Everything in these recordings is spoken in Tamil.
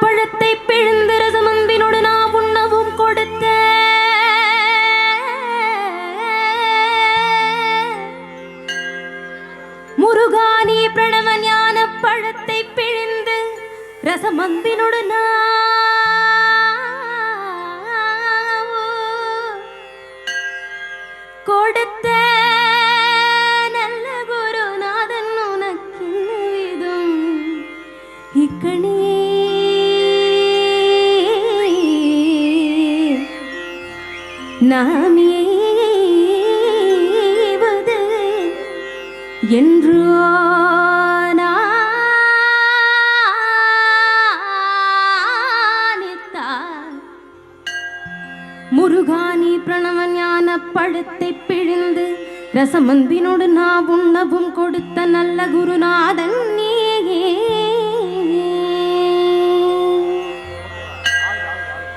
பழத்தை பிழிந்து ரசமன்பினோடு நான் உண்ணவும் கொடுத்த முருகானி பிரணவ ஞான பழத்தை பிழிந்து ரசமன்பினோடு கொடுத்த நல்ல குருநாதன் உனக்கு விதும் இக்கணி நாமேவது என்றோ முருகானி பிரணவ ஞான பழத்தை பிழிந்து ரசமன்பினோடு நான் உண்ணவும் கொடுத்த நல்ல குருநாதன் நீயே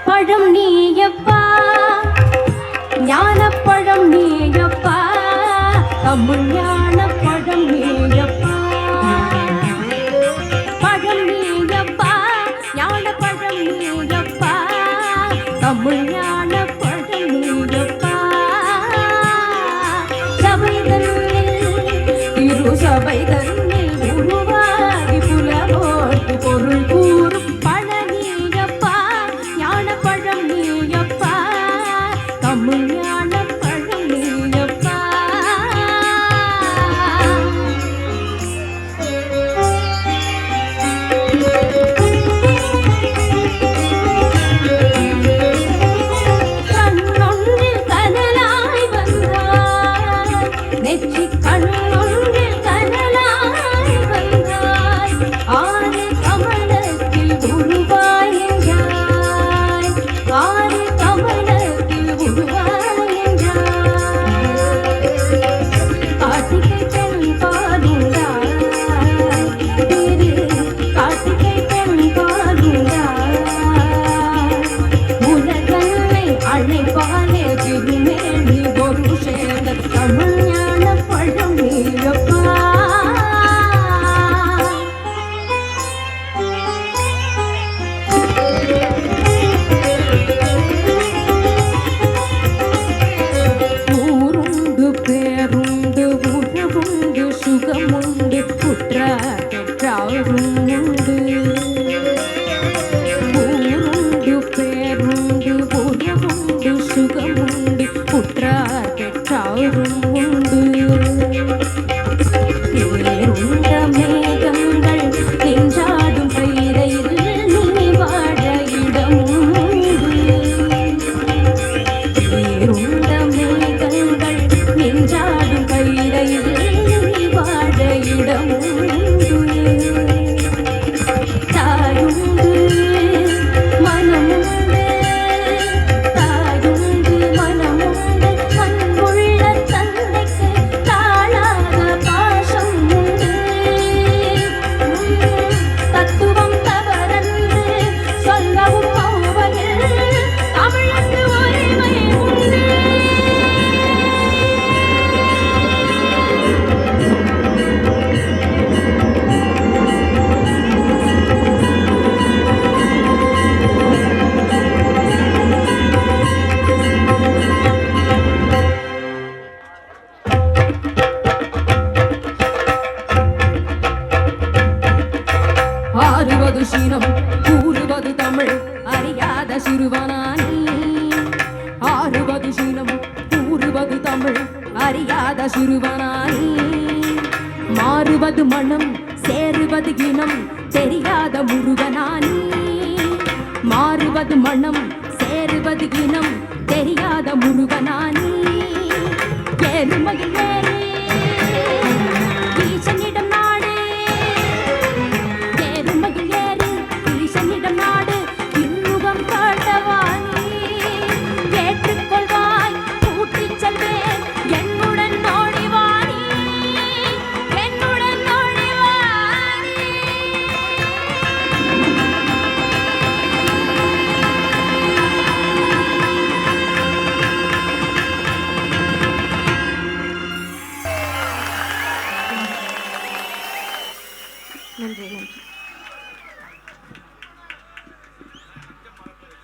பழம் நீயப்பா ஞான பழம் நீயப்பா தமிழ் ஞான பழம் நீயப்பா பழம் நீயப்பா ஞான பழம் நீயப்பா தமிழ் ஞான பழம் நீயப்பா சபை தன்னில் திரு சபை தன்னில் உருவாகி புலவோர்க்கு பொருள் கூறும் பழனியப்பா ஞான பழம் நீயப்பா தமிழ் ஞான பழம் நீயப்பா சீனம் கூறுவது தமிழ் அறியாத சிறுவனானி ஆறுவது சீனம் கூறுவது தமிழ் அறியாத சிறுவனானி மாறுவது மனம் சேருவது இனம் தெரியாத முருகனானி மாறுவது மனம் சேருவது இனம் தெரியாத முருகனானி ஏறுமகிழ் ஏறு ஈசனிடம் நாடு ஏறுமகிழ் ஏறு ஈசனிடம் நாடு இன்னுகம் காட்டவானி ஏற்றுக்கொள்வாய் கூட்டிச் செல்வேன் என்னுடன் ஓடிவானி என்னுடன் ஓடிவானி நன்றி நன்றி.